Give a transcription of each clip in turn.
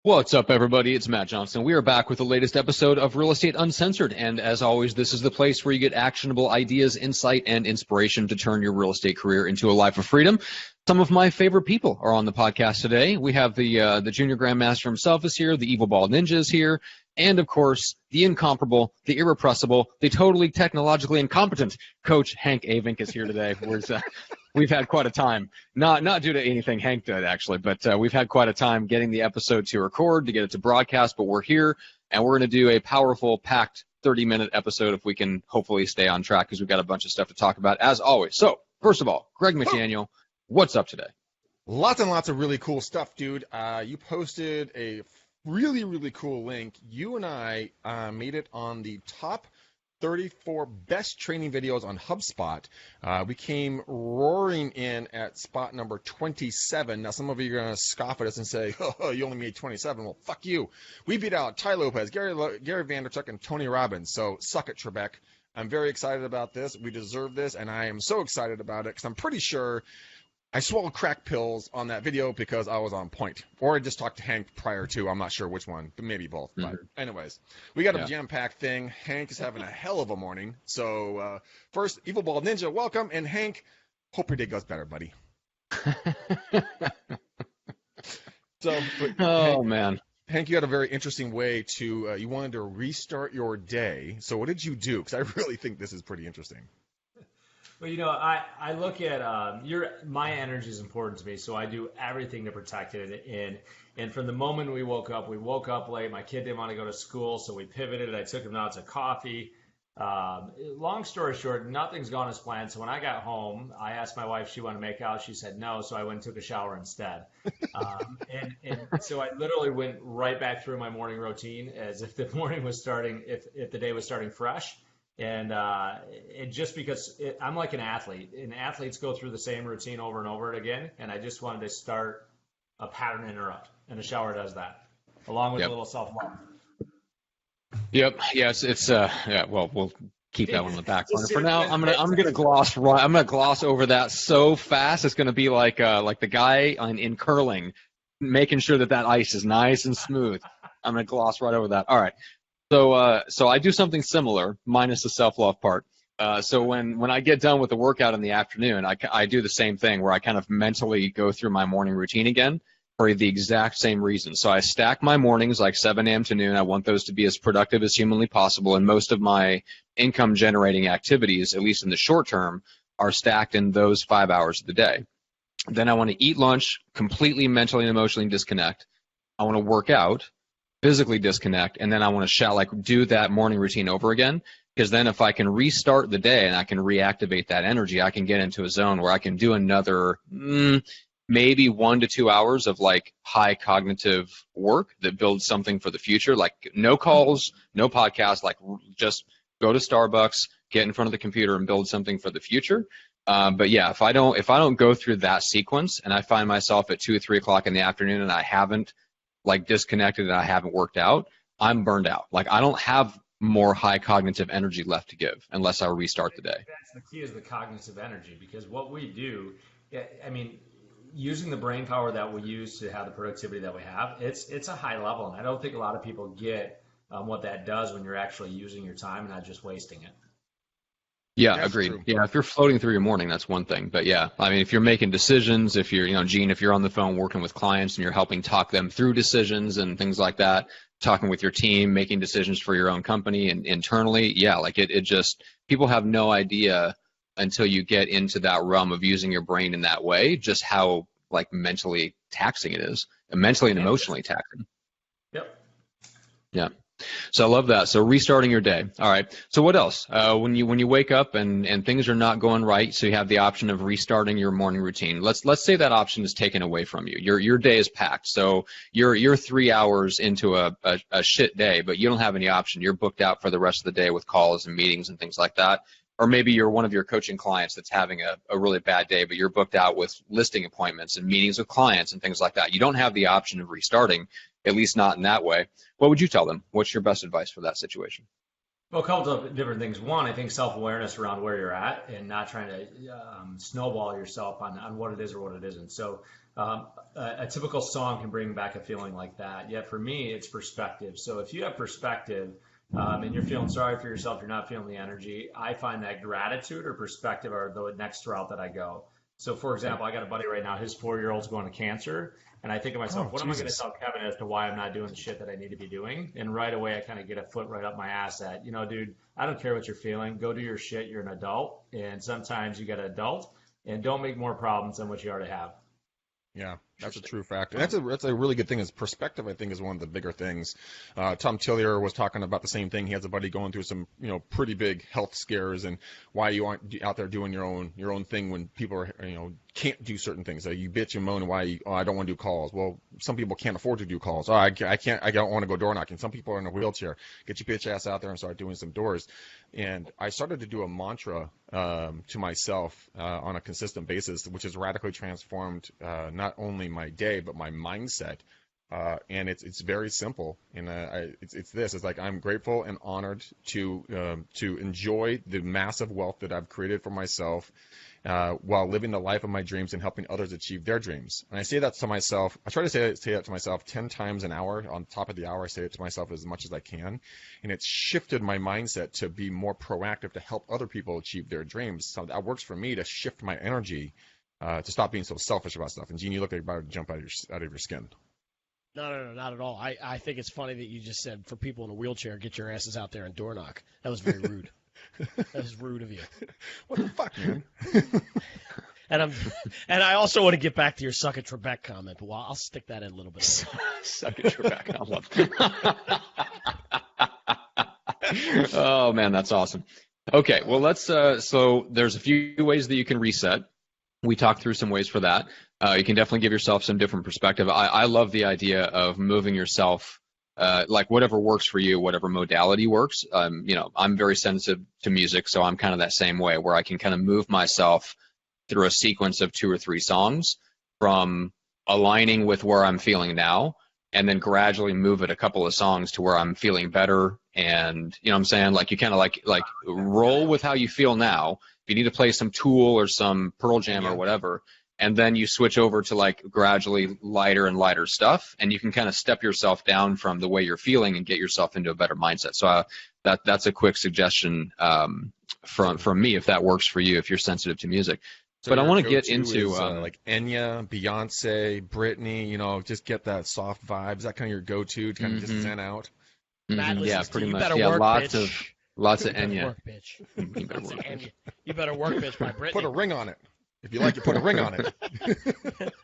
What's up, everybody? It's Matt Johnson. We are back with the latest episode of Real Estate Uncensored. And as always, this is the place where you get actionable ideas, insight, and inspiration to turn your real estate career into a life of freedom. Some of my favorite people are on the podcast today. We have the junior grandmaster himself is here, the evil bald ninja is here, and of course, the incomparable, the irrepressible, the totally technologically incompetent coach Hank Avink is here today. We've had quite a time, not due to anything Hank did actually, but we've had quite a time getting the episode to record, to get it to broadcast. But we're here, and we're going to do a powerful, packed 30-minute episode if we can hopefully stay on track, because we've got a bunch of stuff to talk about as always. So first of all, Greg McDaniel, what's up today? Lots and lots of really cool stuff, dude. You posted a really, really cool link. You and I made it on the top 34 best training videos on HubSpot. We came roaring in at spot number 27. Now, some of you are going to scoff at us and say, oh, you only made 27. Well, fuck you. We beat out Ty Lopez, Gary Vaynerchuk, and Tony Robbins. So suck it, Trebek. I'm very excited about this. We deserve this, and I am so excited about it because I'm pretty sure I swallowed crack pills on that video because I was on point. Or I just talked to Hank prior to. I'm not sure which one, but maybe both. But anyways, we got a jam-packed thing. Hank is having a hell of a morning. So first, Evil Bald Ninja, welcome. And Hank, hope your day goes better, buddy. Man. Hank, you had a very interesting way to, you wanted to restart your day. So what did you do? Because I really think this is pretty interesting. Well, I look at my energy is important to me, so I do everything to protect it. And from the moment we woke up late. My kid didn't want to go to school, so we pivoted. I took him out to coffee. Long story short, nothing's gone as planned. So when I got home, I asked my wife if she wanted to make out. She said no, so I went and took a shower instead. And so I literally went right back through my morning routine as if the morning was starting, if the day was starting fresh. And just because I'm like an athlete, and athletes go through the same routine over and over again. And I just wanted to start a pattern interrupt, and a shower does that, along with a little self-love. Yep. Yes. It's well, we'll keep that one in the back corner for now. I'm gonna gloss over that so fast. It's gonna be like the guy in curling, making sure that ice is nice and smooth. I'm gonna gloss right over that. All right. So I do something similar, minus the self-love part. So when I get done with the workout in the afternoon, I do the same thing where I kind of mentally go through my morning routine again for the exact same reason. So I stack my mornings like 7 a.m. to noon. I want those to be as productive as humanly possible. And most of my income generating activities, at least in the short term, are stacked in those 5 hours of the day. Then I want to eat lunch, completely mentally and emotionally disconnect. I want to work out, physically disconnect, and then I want to do that morning routine over again, because then if I can restart the day and I can reactivate that energy, I can get into a zone where I can do another maybe 1 to 2 hours of like high cognitive work that builds something for the future, like no calls, no podcasts, like just go to Starbucks, get in front of the computer and build something for the future. But yeah, if I don't go through that sequence and I find myself at 2 or 3 o'clock in the afternoon and I haven't disconnected and I haven't worked out, I'm burned out. Like I don't have more high cognitive energy left to give unless I restart the day. That's the key, is the cognitive energy, because what we do, I mean, using the brain power that we use to have the productivity that we have, it's a high level. And I don't think a lot of people get what that does when you're actually using your time and not just wasting it. Yeah, agreed. True. Yeah, if you're floating through your morning, that's one thing. But yeah, I mean, if you're making decisions, if you're, Gene, if you're on the phone working with clients and you're helping talk them through decisions and things like that, talking with your team, making decisions for your own company and internally, yeah, like it just, people have no idea until you get into that realm of using your brain in that way, just how like mentally taxing it is, and mentally and emotionally taxing. Yep. Yeah. So I love that. So restarting your day. All right. So what else? When you wake up and things are not going right, so you have the option of restarting your morning routine. Let's say that option is taken away from you. Your day is packed. So you're 3 hours into a shit day, but you don't have any option. You're booked out for the rest of the day with calls and meetings and things like that. Or maybe you're one of your coaching clients that's having a really bad day, but you're booked out with listing appointments and meetings with clients and things like that. You don't have the option of restarting, at least not in that way. What would you tell them? What's your best advice for that situation? Well, a couple of different things. One, I think self-awareness around where you're at and not trying to snowball yourself on what it is or what it isn't. So A typical song can bring back a feeling like that. Yet for me, it's perspective. So if you have perspective and you're feeling sorry for yourself, you're not feeling the energy, I find that gratitude or perspective are the next route that I go. So, for example, I got a buddy right now, his 4-year-old's going to cancer. And I think to myself, what am I going to tell Kevin as to why I'm not doing the shit that I need to be doing? And right away, I kind of get a foot right up my ass at, dude, I don't care what you're feeling. Go do your shit. You're an adult. And sometimes you got to adult and don't make more problems than what you already have. Yeah, that's a true fact. And that's a really good thing. Is perspective, I think, is one of the bigger things. Tom Tillier was talking about the same thing. He has a buddy going through some, pretty big health scares, and why you aren't out there doing your own thing when people are, can't do certain things. So you bitch and moan why I don't want to do calls. Well, some people can't afford to do calls. I don't want to go door knocking. Some people are in a wheelchair. Get your bitch ass out there and start doing some doors. And I started to do a mantra to myself on a consistent basis, which has radically transformed not only my day but my mindset. And it's very simple. And it's this. It's like, I'm grateful and honored to enjoy the massive wealth that I've created for myself while living the life of my dreams and helping others achieve their dreams. And I say that to myself. I try to say that to myself 10 times an hour. On top of the hour, I say it to myself as much as I can. And it's shifted my mindset to be more proactive to help other people achieve their dreams. So that works for me to shift my energy to stop being so selfish about stuff. And Gene, you look like you're about to jump out of your skin. No, not at all. I think it's funny that you just said for people in a wheelchair, get your asses out there and door knock. That was very rude. That was rude of you. What the fuck, man? And I also want to get back to your suck at Trebek comment, but I'll stick that in a little bit. Suck at Trebek. I love it. Oh man, that's awesome. Okay, well let's. So there's a few ways that you can reset. We talked through some ways for that. You can definitely give yourself some different perspective. I love the idea of moving yourself, like whatever works for you, whatever modality works. I'm very sensitive to music, so I'm kind of that same way where I can kind of move myself through a sequence of 2 or 3 songs from aligning with where I'm feeling now, and then gradually move it a couple of songs to where I'm feeling better. And you know what I'm saying? Like you kind of like roll with how you feel now. If you need to play some Tool or some Pearl Jam or whatever, and then you switch over to like gradually lighter and lighter stuff, and you can kind of step yourself down from the way you're feeling and get yourself into a better mindset. So that's a quick suggestion from me, if that works for you, if you're sensitive to music. So but I want to get into like Enya, Beyonce, Britney, just get that soft vibes. That kind of your go-to to kind of just zen out. Yeah, pretty much. Better Yeah, work, lots bitch. of Enya. Work, bitch. You better work, bitch, by Britney. Put a ring on it. If you like it, put a ring on it.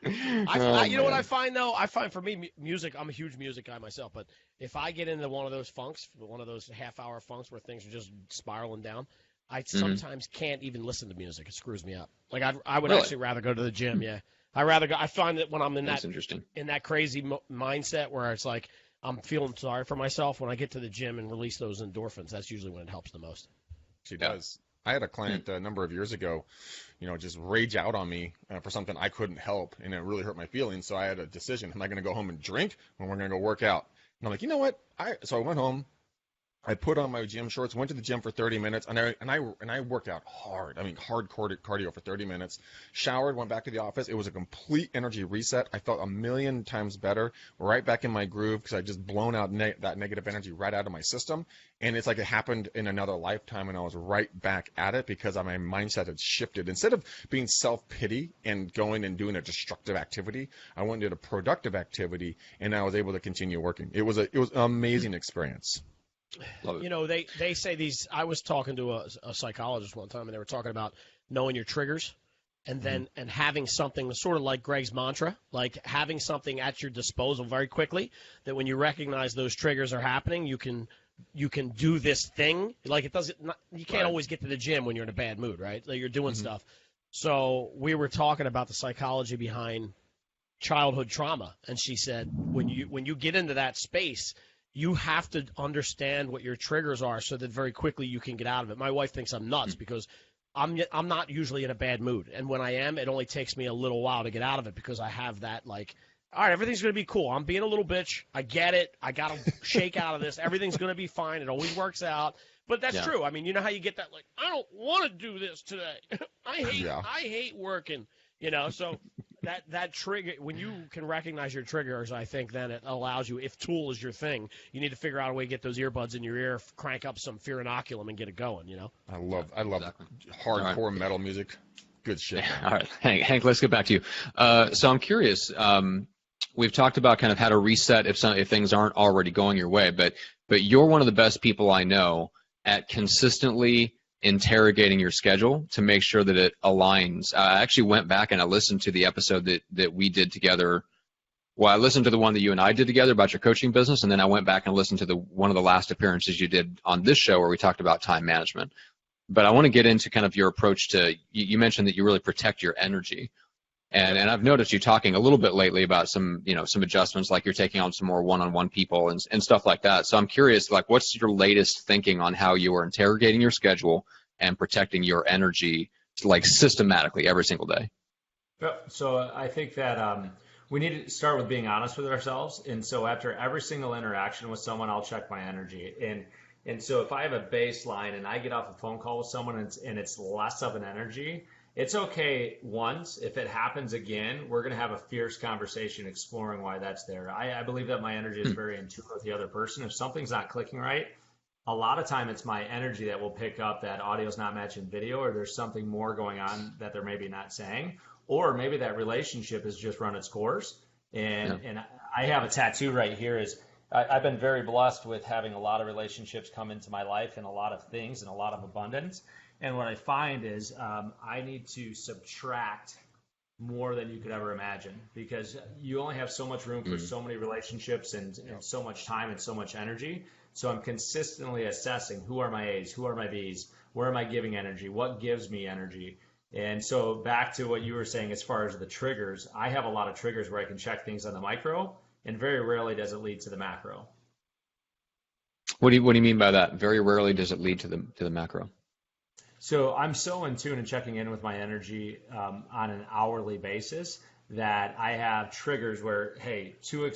You know what I find, though? I find for me, music, I'm a huge music guy myself, but if I get into one of those funks, one of those half-hour funks where things are just spiraling down, I sometimes can't even listen to music. It screws me up. Like, I would actually rather go to the gym, yeah. I find that when I'm in that crazy mindset where it's like I'm feeling sorry for myself, when I get to the gym and release those endorphins, that's usually when it helps the most. She does. I had a client a number of years ago, just rage out on me for something I couldn't help, and it really hurt my feelings. So I had a decision: am I going to go home and drink, or we're going to go work out? And I'm like, you know what? So I went home. I put on my gym shorts, went to the gym for 30 minutes, and I worked out hard. I mean, hard cardio for 30 minutes. Showered, went back to the office. It was a complete energy reset. I felt a million times better, right back in my groove, because I just blown out that negative energy right out of my system. And it's like it happened in another lifetime, and I was right back at it because my mindset had shifted. Instead of being self-pity and going and doing a destructive activity, I went and did a productive activity, and I was able to continue working. It was an amazing experience. They say these. I was talking to a psychologist one time, and they were talking about knowing your triggers, and then and having something sort of like Greg's mantra, like having something at your disposal very quickly. That when you recognize those triggers are happening, you can do this thing. Like you can't always get to the gym when you're in a bad mood, right? Like you're doing stuff. So we were talking about the psychology behind childhood trauma, and she said when you get into that space, you have to understand what your triggers are so that very quickly you can get out of it. My wife thinks I'm nuts because I'm not usually in a bad mood. And when I am, it only takes me a little while to get out of it because I have that, like, all right, everything's going to be cool. I'm being a little bitch. I get it. I got to shake out of this. Everything's going to be fine. It always works out. But that's true. I mean, you know how you get that, like, I don't want to do this today. I hate working, so that trigger, when you can recognize your triggers, I think then it allows you, if Tool is your thing, you need to figure out a way to get those earbuds in your ear, crank up some Fear Inoculum and get it going, you know? I love Exactly. hardcore metal music. Good shit. All right, Hank, let's get back to you. So I'm curious. We've talked about kind of how to reset if things aren't already going your way, but you're one of the best people I know at consistently interrogating your schedule to make sure that it aligns. I actually went back and I listened to the episode that we did together. Well, I listened to the one that you and I did together about your coaching business, and then I went back and listened to one of the last appearances you did on this show where we talked about time management. But I want to get into kind of your approach to, you mentioned that you really protect your energy. And I've noticed you talking a little bit lately about some adjustments, like you're taking on some more one-on-one people and stuff like that. So I'm curious, like, what's your latest thinking on how you are interrogating your schedule and protecting your energy, like, systematically every single day? So I think that we need to start with being honest with ourselves. And so after every single interaction with someone, I'll check my energy. And so if I have a baseline and I get off a phone call with someone and it's less of an energy, it's okay once. If it happens again, we're going to have a fierce conversation exploring why that's there. I believe that my energy is very in tune with the other person. If something's not clicking right, a lot of time it's my energy that will pick up that audio's not matching video, or there's something more going on that they're maybe not saying, or maybe that relationship has just run its course. And I have a tattoo right here. I've been very blessed with having a lot of relationships come into my life and a lot of things and a lot of abundance. And what I find is I need to subtract more than you could ever imagine, because you only have so much room for so many relationships and so much time and so much energy. So I'm consistently assessing, who are my A's, who are my B's, where am I giving energy, what gives me energy. And so back to what you were saying as far as the triggers, I have a lot of triggers where I can check things on the micro, and very rarely does it lead to the macro. What do you mean by that? Very rarely does it lead to the macro. So I'm so in tune and checking in with my energy on an hourly basis that I have triggers where, hey, two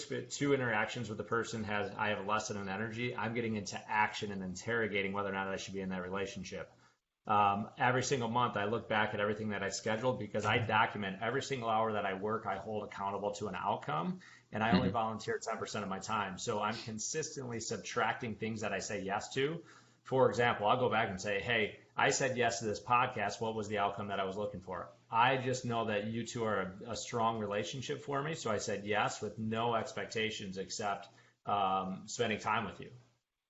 interactions with the person I have less than an energy. I'm getting into action and interrogating whether or not I should be in that relationship. Every single month, I look back at everything that I scheduled, because I document every single hour that I work. I hold accountable to an outcome, and I only volunteer 10% of my time. So I'm consistently subtracting things that I say yes to. For example, I'll go back and say, hey, I said yes to this podcast. What was the outcome that I was looking for? I just know that you two are a strong relationship for me. So I said yes with no expectations except spending time with you.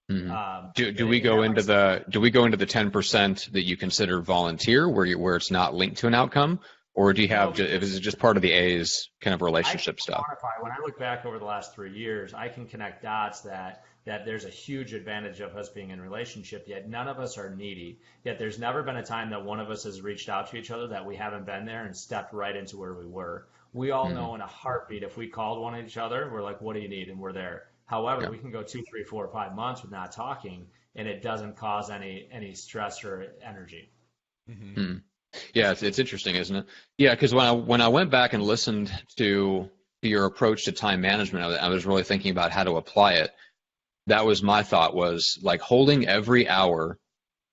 Mm-hmm. Do we go into the 10% that you consider volunteer, where it's not linked to an outcome, or do you have is it just part of the A's kind of relationship stuff? When I look back over the last 3 years, I can connect dots that there's a huge advantage of us being in a relationship, yet none of us are needy. Yet there's never been a time that one of us has reached out to each other that we haven't been there and stepped right into where we were. We all know in a heartbeat, if we called one of each other, we're like, what do you need? And we're there. However, we can go 2, 3, 4, 5 months with not talking, and it doesn't cause any stress or energy. Mm-hmm. Yeah, it's interesting, isn't it? Yeah, because when I went back and listened to your approach to time management, I was really thinking about how to apply it. That was my thought, was like holding every hour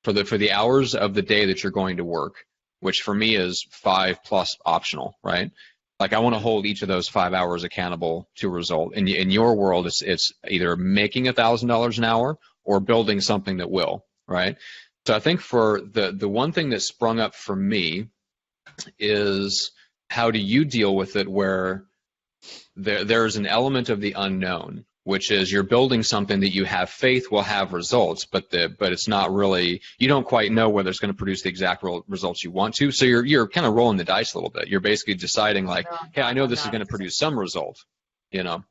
for the hours of the day that you're going to work, which for me is 5+ optional, right? Like, I want to hold each of those 5 hours accountable to a result. In your world, it's either making $1,000 an hour or building something that will, right? So I think for the one thing that sprung up for me is, how do you deal with it where there's an element of the unknown, which is you're building something that you have faith will have results, but it's not really, you don't quite know whether it's going to produce the exact results you want to. So you're kind of rolling the dice a little bit. You're basically deciding, like, hey, I know this is going to produce some result, I'm not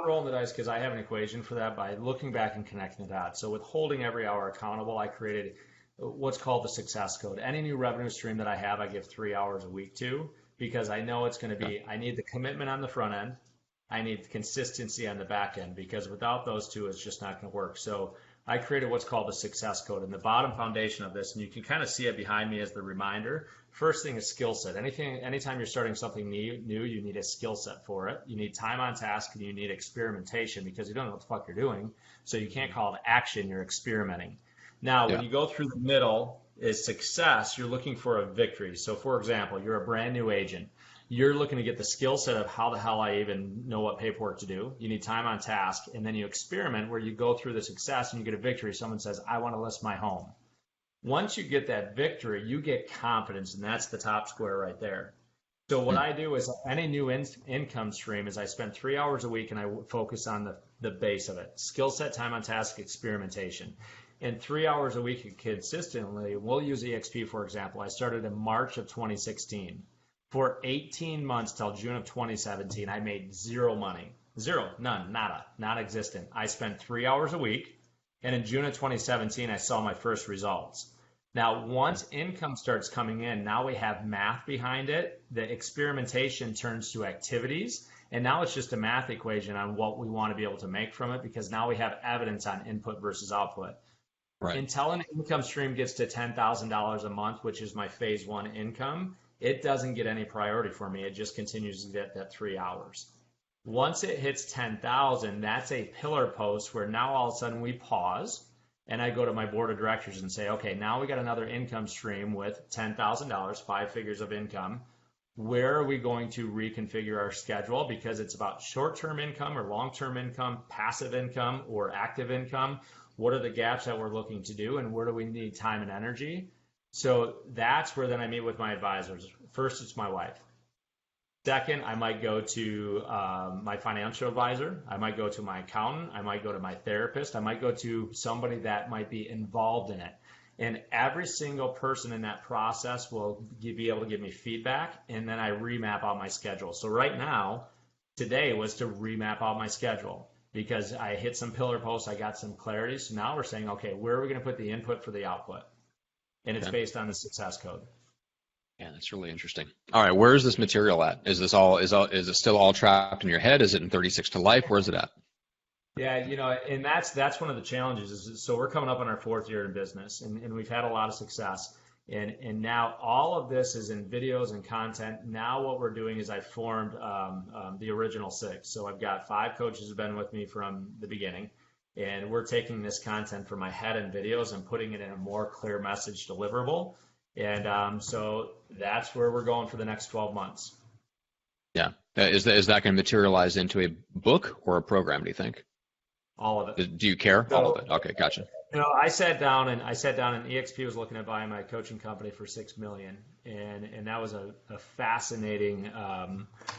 rolling the dice, because I have an equation for that by looking back and connecting the dots. So with holding every hour accountable, I created what's called the success code. Any new revenue stream that I have, I give 3 hours a week to, because I know it's going to be, I need the commitment on the front end. I need consistency on the back end, because without those two, it's just not going to work. So I created what's called the success code. And the bottom foundation of this, and you can kind of see it behind me as the reminder, first thing is skill set. Anytime you're starting something new, you need a skill set for it. You need time on task, and you need experimentation, because you don't know what the fuck you're doing. So you can't call it action, you're experimenting. Now, when you go through the middle is success, you're looking for a victory. So for example, you're a brand new agent. You're looking to get the skill set of how the hell I even know what paperwork to do. You need time on task, and then you experiment where you go through the success and you get a victory. Someone says, I want to list my home. Once you get that victory, you get confidence, and that's the top square right there. So what I do is any new income stream is I spend 3 hours a week and I focus on the base of it. Skill set, time on task, experimentation. And 3 hours a week consistently, we'll use EXP, for example. I started in March of 2016. For 18 months till June of 2017, I made zero money. Zero, none, nada, non-existent. I spent 3 hours a week, and in June of 2017, I saw my first results. Now, once income starts coming in, now we have math behind it. The experimentation turns to activities, and now it's just a math equation on what we want to be able to make from it, because now we have evidence on input versus output. Right. Until an income stream gets to $10,000 a month, which is my phase one income, it doesn't get any priority for me. It just continues to get that 3 hours. Once it hits 10,000, that's a pillar post where now all of a sudden we pause and I go to my board of directors and say, okay, now we got another income stream with $10,000, 5 figures of income. Where are we going to reconfigure our schedule? Because it's about short-term income or long-term income, passive income or active income. What are the gaps that we're looking to do, and where do we need time and energy? So that's where then I meet with my advisors. First, it's my wife. Second, I might go to my financial advisor. I might go to my accountant. I might go to my therapist. I might go to somebody that might be involved in it. And every single person in that process will be able to give me feedback, and then I remap out my schedule. So right now, today was to remap out my schedule because I hit some pillar posts. I got some clarity. So now we're saying, okay, where are we going to put the input for the output? And it's based on the success code. Yeah, that's really interesting. All right, where is this material at? Is it still all trapped in your head? Is it in 36 to Life? Where's it at? Yeah, and that's one of the challenges. So we're coming up on our 4th year in business, and we've had a lot of success. And now all of this is in videos and content. Now what we're doing is I formed the original 6. So I've got 5 coaches who've been with me from the beginning. And we're taking this content from my head and videos and putting it in a more clear message deliverable. And so that's where we're going for the next 12 months. Yeah. Is that going to materialize into a book or a program, do you think? All of it. Do you care? So, all of it. Okay, gotcha. I sat down and EXP was looking at buying my coaching company for $6 million. And that was a fascinating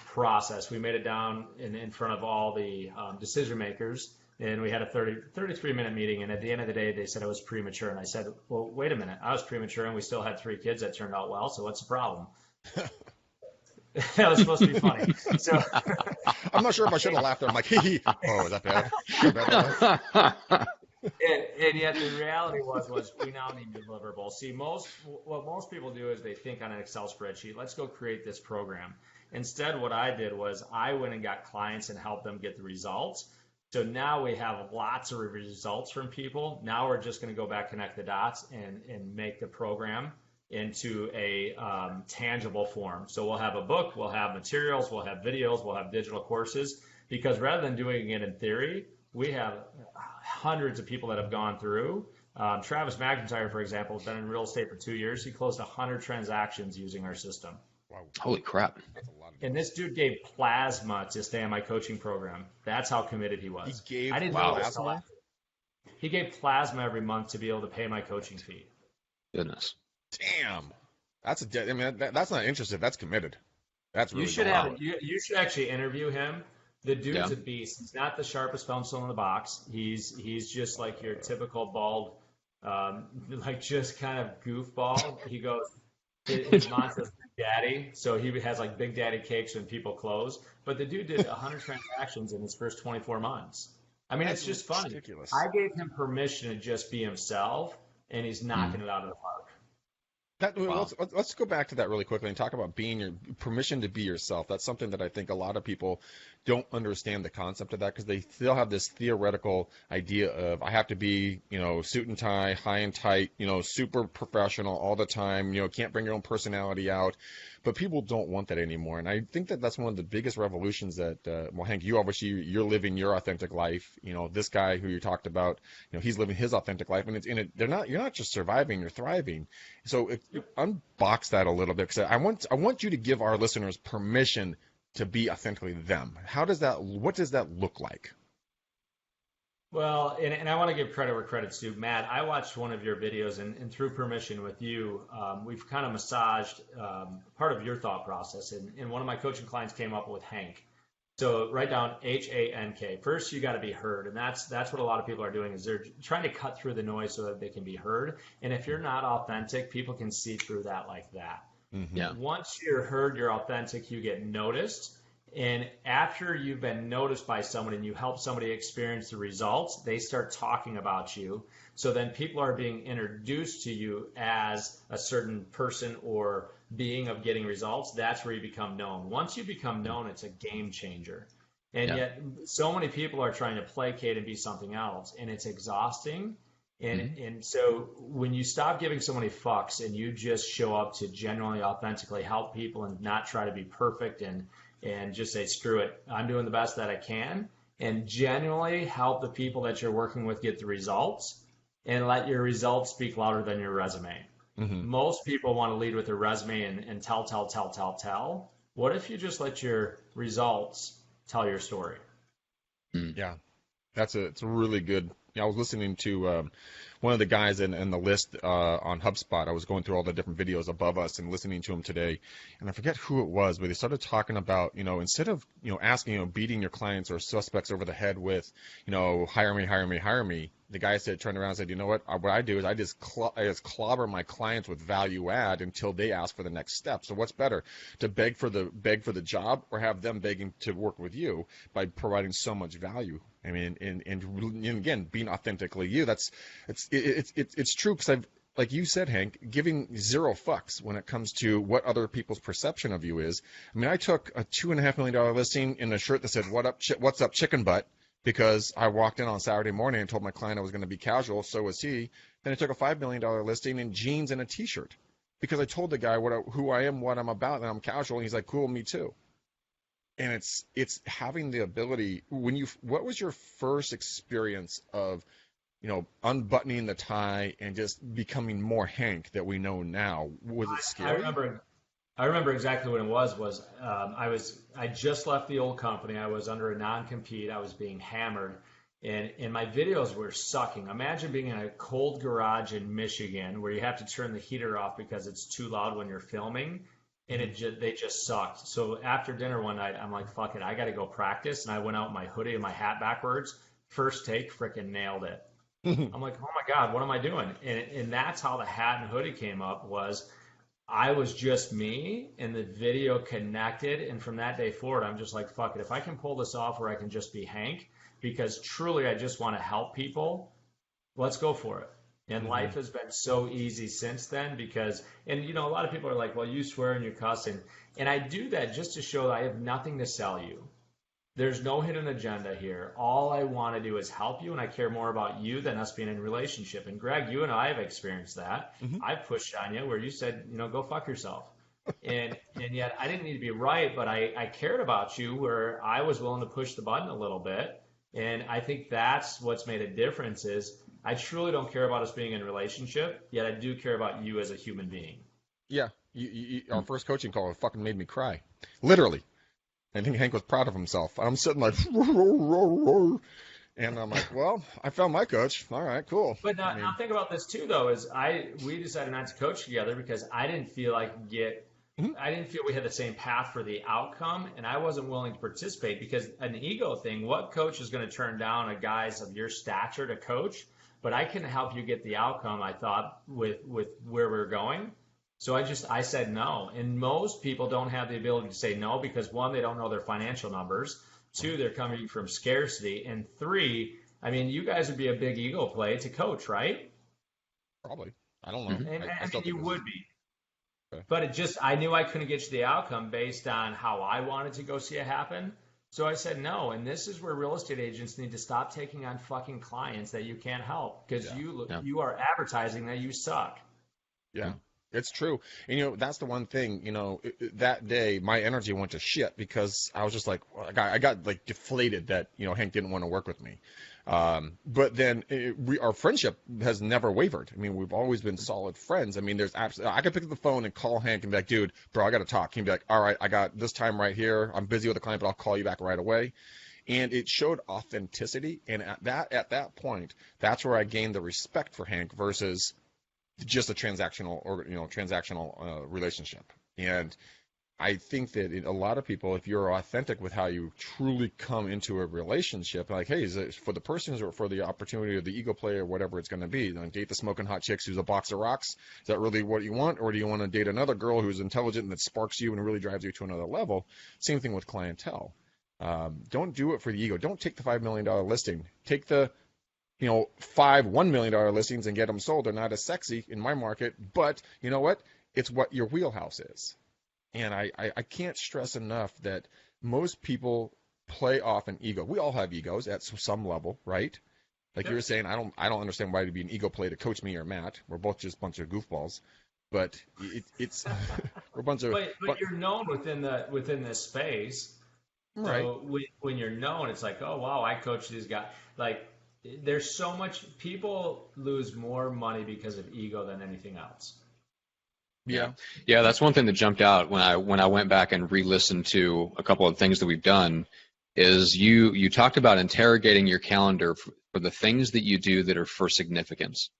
process. We made it down in front of all the decision makers. And we had a 33-minute meeting, and at the end of the day, they said I was premature. And I said, well, wait a minute. I was premature, and we still had 3 kids that turned out well, so what's the problem? That was supposed to be funny. So I'm not sure if I should have laughed. I'm like, hee. Oh, is that bad? Is that bad? And yet the reality was we now need deliverables. See, what most people do is they think on an Excel spreadsheet, let's go create this program. Instead, what I did was I went and got clients and helped them get the results. So now we have lots of results from people. Now we're just going to go back, connect the dots, and make the program into a tangible form. So we'll have a book, we'll have materials, we'll have videos, we'll have digital courses, because rather than doing it in theory, we have hundreds of people that have gone through. Travis McIntyre, for example, has been in real estate for 2 years. He closed 100 transactions using our system. Wow. Holy crap. And this dude gave plasma to stay on my coaching program. That's how committed he was. He gave plasma? He gave plasma every month to be able to pay my coaching fee. Goodness. Damn. That's not interested. That's committed. That's really you should actually interview him. The dude's a beast. He's not the sharpest pencil in the box. He's just like your typical bald, like just kind of goofball. He goes, his mantra's Big Daddy, so he has like Big Daddy cakes when people close. But the dude did 100 transactions in his first 24 months. I mean, it's just funny. Ridiculous. I gave him permission to just be himself, and he's knocking it out of the park. Wow. Let's go back to that really quickly and talk about your permission to be yourself. That's something that I think a lot of people don't understand the concept of that, because they still have this theoretical idea of I have to be, suit and tie, high and tight, super professional all the time, can't bring your own personality out. But people don't want that anymore. And I think that that's one of the biggest revolutions that, Hank, you're living your authentic life. This guy who you talked about, he's living his authentic life. And you're not just surviving, you're thriving. So unbox that a little bit, because I want you to give our listeners permission to be authentically them. What does that look like? Well, and I want to give credit where credit's due. Matt, I watched one of your videos, and through permission with you, we've kind of massaged part of your thought process. And one of my coaching clients came up with Hank. So write down Hank. First, you got to be heard, and that's what a lot of people are doing, is they're trying to cut through the noise so that they can be heard. And if you're not authentic, people can see through that like that. Mm-hmm. Yeah. Once you're heard, you're authentic, you get noticed. And after you've been noticed by someone and you help somebody experience the results, they start talking about you. So then people are being introduced to you as a certain person or being of getting results. That's where you become known. Once you become known, it's a game changer. And yet so many people are trying to placate and be something else, and it's exhausting. And so when you stop giving so many fucks and you just show up to genuinely, authentically help people and not try to be perfect and just say, screw it, I'm doing the best that I can, and genuinely help the people that you're working with get the results, and let your results speak louder than your resume. Mm-hmm. Most people want to lead with their resume and tell. What if you just let your results tell your story? Yeah, it's a really good. I was listening to one of the guys in the list on HubSpot. I was going through all the different videos above us and listening to him today, and I forget who it was, but they started talking about, instead of, asking, beating your clients or suspects over the head with, hire me. The guy turned around and said, you know what I do is I just clobber my clients with value add until they ask for the next step. So what's better, to beg for the job, or have them begging to work with you by providing so much value? I mean, and again, being authentically you. It's true, because like you said, Hank, giving zero fucks when it comes to what other people's perception of you is. I mean, I took a $2.5 million listing in a shirt that said, what's up, chicken butt? Because I walked in on Saturday morning and told my client I was going to be casual, so was he. Then I took a $5 million listing in jeans and a T-shirt, because I told the guy who I am, what I'm about, and I'm casual, and he's like, cool, me too. And it's having the ability. What was your first experience of, unbuttoning the tie and just becoming more Hank that we know now? Was it scary? I remember exactly what it was I just left the old company. I was under a non-compete. I was being hammered, and my videos were sucking. Imagine being in a cold garage in Michigan where you have to turn the heater off because it's too loud when you're filming, and they just sucked. So after dinner one night, I'm like, fuck it, I got to go practice. And I went out in my hoodie and my hat backwards. First take, freaking nailed it. I'm like, oh my God, what am I doing? And that's how the hat and hoodie came up. Was I was just me, and the video connected. And from that day forward, I'm just like, fuck it. If I can pull this off where I can just be Hank, because truly I just want to help people, let's go for it. And life has been so easy since then, because, and a lot of people are like, well, you swear and you cuss. And I do that just to show that I have nothing to sell you. There's no hidden agenda here. All I want to do is help you, and I care more about you than us being in a relationship. And Greg, you and I have experienced that. I've pushed on you where you said, go fuck yourself. And yet I didn't need to be right, but I cared about you where I was willing to push the button a little bit. And I think that's what's made a difference. Is I truly don't care about us being in a relationship, yet I do care about you as a human being. Yeah. Our first coaching call fucking made me cry. Literally. I think Hank was proud of himself. I'm sitting like, and I'm like, well, I found my coach. All right, cool. But now think about this too, though. Is we decided not to coach together because I didn't feel I didn't feel we had the same path for the outcome, and I wasn't willing to participate because an ego thing. What coach is going to turn down a guys of your stature to coach? But I can help you get the outcome. I thought with where we're going. So I said no. And most people don't have the ability to say no because, one, they don't know their financial numbers. Two, they're coming from scarcity. And three, I mean, you guys would be a big ego play to coach, right? Probably. I don't know. And I mean, you would be. Okay. But I knew I couldn't get you the outcome based on how I wanted to go see it happen. So I said no. And this is where real estate agents need to stop taking on fucking clients that you can't help, because you are advertising that you suck. Yeah. It's true. And that's the one thing, that day my energy went to shit because I was just like, I got like deflated that, Hank didn't want to work with me. But then our friendship has never wavered. I mean, we've always been solid friends. I mean, there's absolutely, I could pick up the phone and call Hank and be like, dude, bro, I got to talk. He'd be like, all right, I got this time right here. I'm busy with a client, but I'll call you back right away. And it showed authenticity. And at that point, that's where I gained the respect for Hank versus just a transactional relationship. And I think that a lot of people, if you're authentic with how you truly come into a relationship, like, hey, is it for the person or for the opportunity or the ego play or whatever it's going to be? Date the smoking hot chicks who's a box of rocks. Is that really what you want? Or do you want to date another girl who's intelligent and that sparks you and really drives you to another level? Same thing with clientele. Don't do it for the ego. Don't take the $5 million listing. Take the five $1 million listings and get them sold. They're not as sexy in my market, but you know what? It's what your wheelhouse is. And I can't stress enough that most people play off an ego. We all have egos at some level, right? Like you were saying, I don't understand why it'd be an ego play to coach me or Matt. We're both just a bunch of goofballs. But it's we're a bunch of. But you're known within this space. Right. So when you're known, it's like, oh wow, I coach these guys. Like, there's so much. People lose more money because of ego than anything else. Yeah. Yeah, that's one thing that jumped out when I went back and re-listened to a couple of things that we've done. Is you talked about interrogating your calendar for the things that you do that are for significance,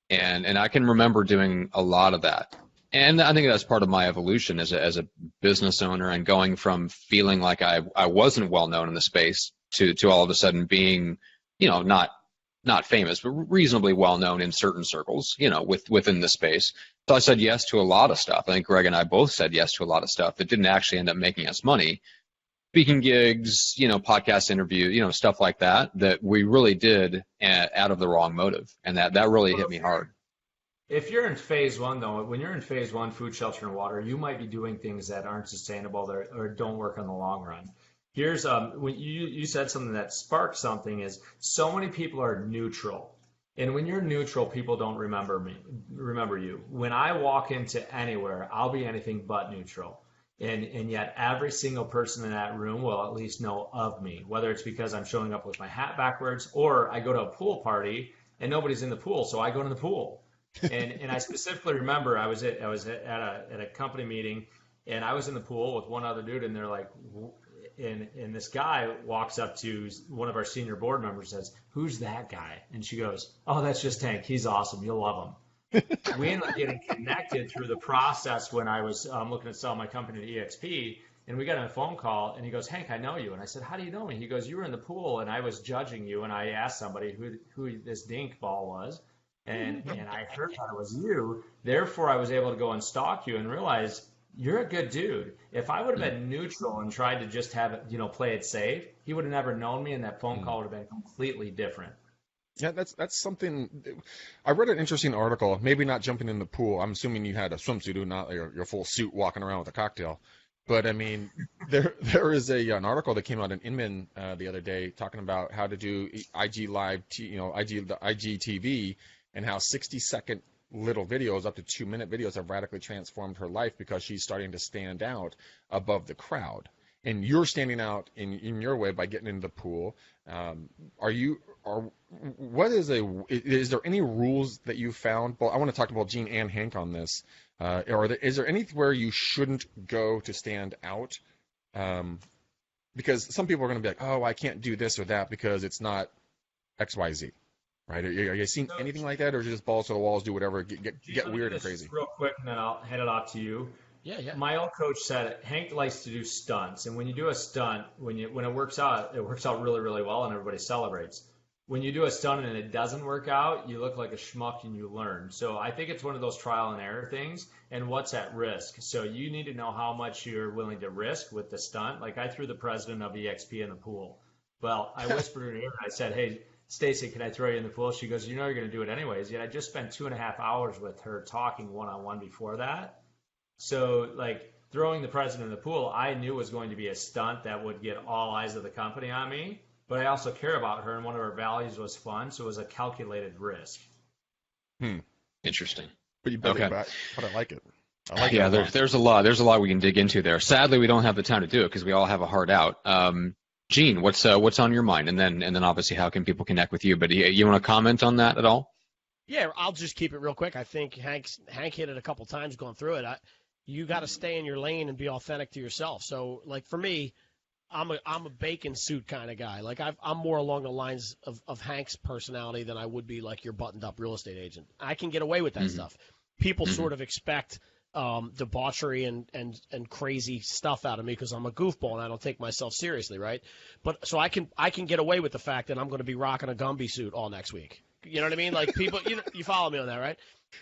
and I can remember doing a lot of that. And I think that's part of my evolution as a business owner and going from feeling like I wasn't well known in the space to all of a sudden being, not famous, but reasonably well known in certain circles, within the space. So I said yes to a lot of stuff. I think Greg and I both said yes to a lot of stuff that didn't actually end up making us money. Speaking gigs, podcast interview, stuff like that we really did out of the wrong motive. And that really hit me hard. If you're in phase one, though, when you're in phase one, food, shelter, and water, you might be doing things that aren't sustainable or don't work in the long run. Here's when you said something that sparked something is so many people are neutral. And when you're neutral, people don't remember you. When I walk into anywhere, I'll be anything but neutral. And yet every single person in that room will at least know of me, whether it's because I'm showing up with my hat backwards or I go to a pool party and nobody's in the pool, so I go to the pool. And I specifically remember I was at a company meeting and I was in the pool with one other dude and they're like, and this guy walks up to one of our senior board members and says, "Who's that guy?" And she goes, "Oh, that's just Hank. He's awesome. You'll love him." We ended up getting connected through the process when I was looking to sell my company to EXP. And we got on a phone call, and he goes, "Hank, I know you." And I said, "How do you know me?" He goes, "You were in the pool, and I was judging you, and I asked somebody who this dink ball was, and I heard that it was you. Therefore, I was able to go and stalk you and realize you're a good dude. If I would have been neutral and tried to just have it, play it safe, he would have never known me, and that phone call would have been completely different." Yeah, that's something. I read an interesting article. Maybe not jumping in the pool. I'm assuming you had a swimsuit, not your full suit, walking around with a cocktail. But I mean, there is an article that came out in Inman the other day talking about how to do IG live, IGTV, and how 60-second little videos, up to 2-minute videos, have radically transformed her life because she's starting to stand out above the crowd. And you're standing out in your way by getting into the pool. Is there any rules that you found? Well, I want to talk about Gene and Hank on this. Is there anywhere you shouldn't go to stand out? Because some people are going to be like, "Oh, I can't do this or that because it's not XYZ." Right? Are you seeing anything like that, or is it just balls to the walls, do whatever, get weird and crazy? Real quick, and then I'll head it off to you. Yeah. My old coach said Hank likes to do stunts, and when you do a stunt, when it works out really, really well, and everybody celebrates. When you do a stunt and it doesn't work out, you look like a schmuck and you learn. So I think it's one of those trial and error things, and what's at risk. So you need to know how much you're willing to risk with the stunt. Like I threw the president of EXP in the pool. Well, I whispered in her ear and I said, "Hey, Stacy, can I throw you in the pool?" She goes, "You know you're going to do it anyways." Yet I just spent 2.5 hours with her talking one-on-one before that. So like throwing the president in the pool, I knew was going to be a stunt that would get all eyes of the company on me. But I also care about her, and one of her values was fun, so it was a calculated risk. Interesting. pretty busy, Okay. but I like it. I like Yeah, it a lot. there's a lot. There's a lot we can dig into there. Sadly, we don't have the time to do it because we all have a hard out. Gene, what's on your mind? And then obviously, how can people connect with you? But you want to comment on that at all? Yeah, I'll just keep it real quick. I think Hank hit it a couple times going through it. You got to stay in your lane and be authentic to yourself. So, like for me, I'm a bacon suit kind of guy. Like I'm more along the lines of Hank's personality than I would be like your buttoned up real estate agent. I can get away with that stuff. People sort of expect debauchery and crazy stuff out of me because I'm a goofball and I don't take myself seriously, right? But so I can get away with the fact that I'm going to be rocking a Gumby suit all next week. You know what I mean? Like people, you follow me on that, right?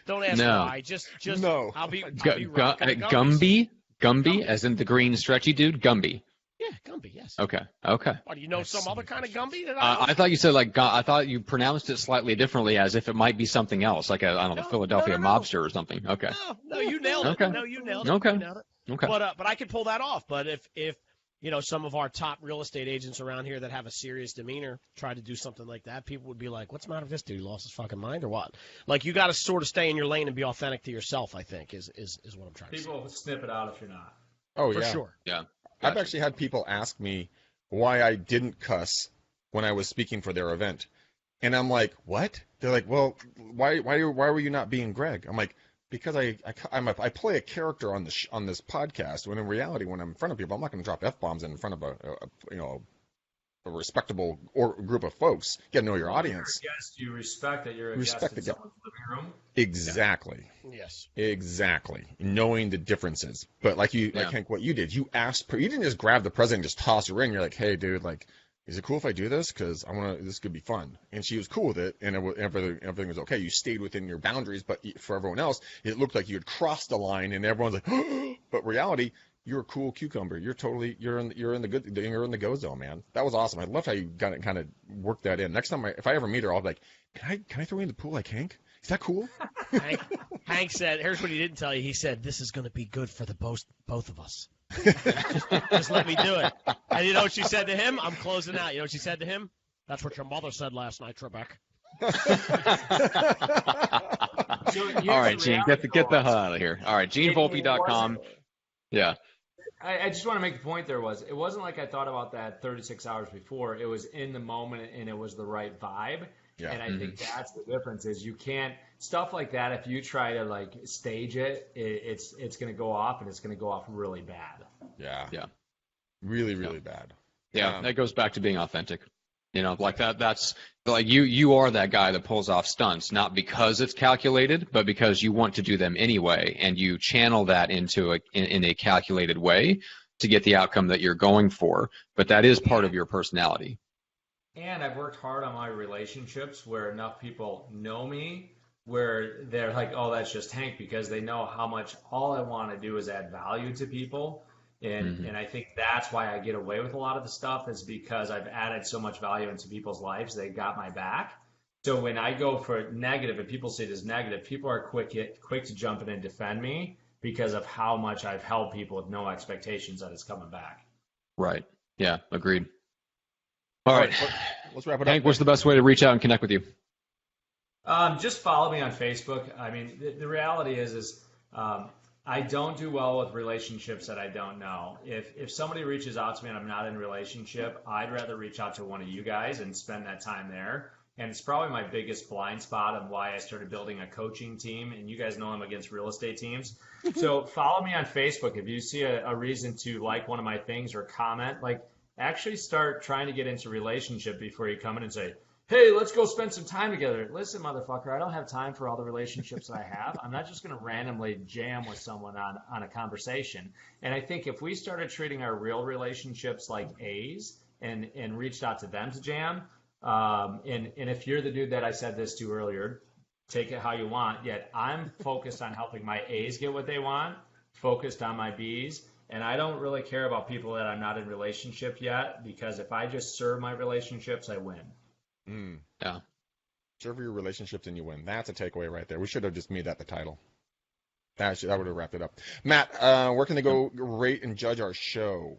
Don't ask why. Just No. I'll be rocking a Gumby, as in the green stretchy dude, Gumby. Yeah, Gumby, yes. Okay. What, do you know some other kind of Gumby that I I thought you said I thought you pronounced it slightly differently, as if it might be something else, like I don't know, Philadelphia mobster or something. Okay. No, you nailed it. Okay. No, you nailed it. Okay. You nailed it. Okay. But I could pull that off. But if some of our top real estate agents around here that have a serious demeanor try to do something like that, people would be like, "What's the matter with this dude? He lost his fucking mind or what?" Like you got to sort of stay in your lane and be authentic to yourself. I think is what I'm trying to say. People snip it out if you're not. Oh, For yeah. sure. Yeah. I've actually had people ask me why I didn't cuss when I was speaking for their event. And I'm like, what? They're like, well, why were you not being Greg? I'm like, because I play a character on this podcast, when in reality, when I'm in front of people, I'm not going to drop F-bombs in front of a respectable group of folks. You got to know your audience. Yes, you respect that you're a Respect guest in the guest. someone's living room. Exactly. Yes. Exactly. Knowing the differences. But like Hank, what you did, you didn't just grab the president and just toss her in. You're like, hey, dude, like, is it cool if I do this? Because this could be fun. And she was cool with it, and everything was okay. You stayed within your boundaries, but for everyone else, it looked like you had crossed the line, and everyone's like, but reality, you're a cool cucumber. You're in the go zone, man. That was awesome. I loved how you kind of worked that in. Next time, if I ever meet her, I'll be like, can I throw you in the pool like Hank? Is that cool? Hank said, here's what he didn't tell you. He said, this is going to be good for the both of us. just let me do it. And you know what she said to him? I'm closing out. You know what she said to him? That's what your mother said last night, Trebek. All right, Gene, get the hell out of here. All right, GeneVolpe.com. Yeah. I just want to make the point it wasn't like I thought about that 36 hours before. It was in the moment and it was the right vibe. Yeah. And I think that's the difference is you can't stuff like that. If you try to like stage it's going to go off and it's going to go off really bad. Yeah. Yeah. Really, really bad. Yeah. That goes back to being authentic. Like that's like you are that guy that pulls off stunts, not because it's calculated, but because you want to do them anyway. And you channel that into in a calculated way to get the outcome that you're going for. But that is part of your personality. And I've worked hard on my relationships where enough people know me where they're like, oh, that's just Hank, because they know how much all I want to do is add value to people. And I think that's why I get away with a lot of the stuff is because I've added so much value into people's lives. They got my back. So when I go for negative and people say it is negative, people are quick to jump in and defend me because of how much I've helped people with no expectations that it's coming back. Right. Yeah. Agreed. All right. Let's wrap it up. Hank, what's the best way to reach out and connect with you? Just follow me on Facebook. I mean, the reality is I don't do well with relationships that I don't know. If somebody reaches out to me and I'm not in a relationship, I'd rather reach out to one of you guys and spend that time there. And it's probably my biggest blind spot of why I started building a coaching team. And you guys know I'm against real estate teams. So follow me on Facebook. If you see a reason to like one of my things or comment, like actually start trying to get into a relationship before you come in and say, hey, let's go spend some time together. Listen, motherfucker, I don't have time for all the relationships that I have. I'm not just going to randomly jam with someone on a conversation. And I think if we started treating our real relationships like A's and reached out to them to jam, and if you're the dude that I said this to earlier, take it how you want. Yet I'm focused on helping my A's get what they want, focused on my B's. And I don't really care about people that I'm not in relationship yet, because if I just serve my relationships, I win. Yeah. Serve your relationships and you win. That's a takeaway right there. We should have just made that the title. That would have wrapped it up. Matt, where can they go rate and judge our show?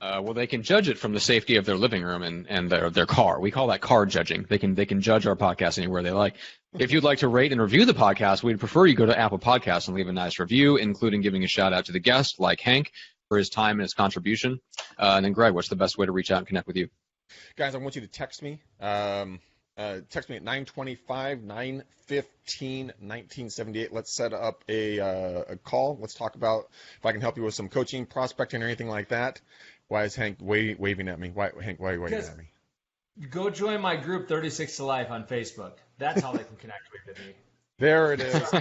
Well, they can judge it from the safety of their living room and their car. We call that car judging. They can judge our podcast anywhere they like. If you'd like to rate and review the podcast, we'd prefer you go to Apple Podcasts and leave a nice review, including giving a shout out to the guest, like Hank, for his time and his contribution. And then, Greg, what's the best way to reach out and connect with you? Guys, I want you to text me. Text me at 925-915-1978. Let's set up a call. Let's talk about if I can help you with some coaching, prospecting, or anything like that. Why is Hank waving at me? Hank, why are you waving at me? Go join my group 36 to Life on Facebook. That's how they can connect with me. There it is.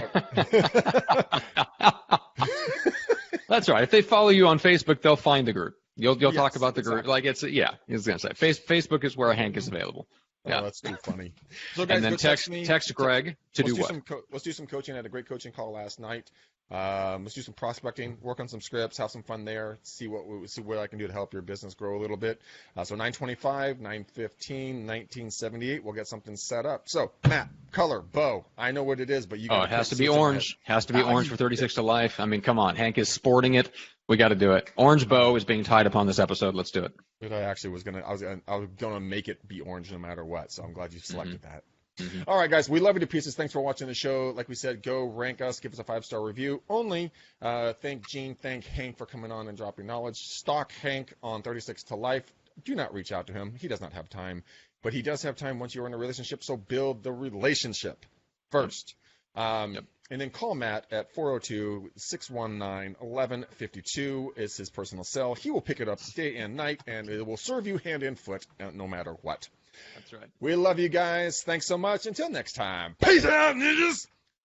That's right. If they follow you on Facebook, they'll find the group. You'll talk about the group. Like it's I was gonna say Facebook is where Hank is available. Yeah, that's too funny. So guys, and then text Greg to do what? Let's do some coaching. I had a great coaching call last night. Let's do some prospecting, work on some scripts, have some fun there, see what I can do to help your business grow a little bit. So 925, 915, 1978. We'll get something set up. So Matt, color, bow. I know what it is, but you. It has to be orange. Has to be orange for 36 to Life. I mean, come on, Hank is sporting it. We got to do it. Orange bow is being tied upon this episode. Let's do it. But I actually was gonna make it be orange no matter what. So I'm glad you selected that. Mm-hmm. All right, guys, we love you to pieces. Thanks for watching the show. Like we said, go rank us, give us a 5-star review. Only thank Gene, thank Hank for coming on and dropping knowledge. Stalk Hank on 36 to Life. Do not reach out to him. He does not have time, but he does have time once you're in a relationship. So build the relationship first. And then call Matt at 402-619-1152. It's his personal cell. He will pick it up day and night, and it will serve you hand and foot no matter what. That's right. We love you guys. Thanks so much. Until next time. Peace out, ninjas!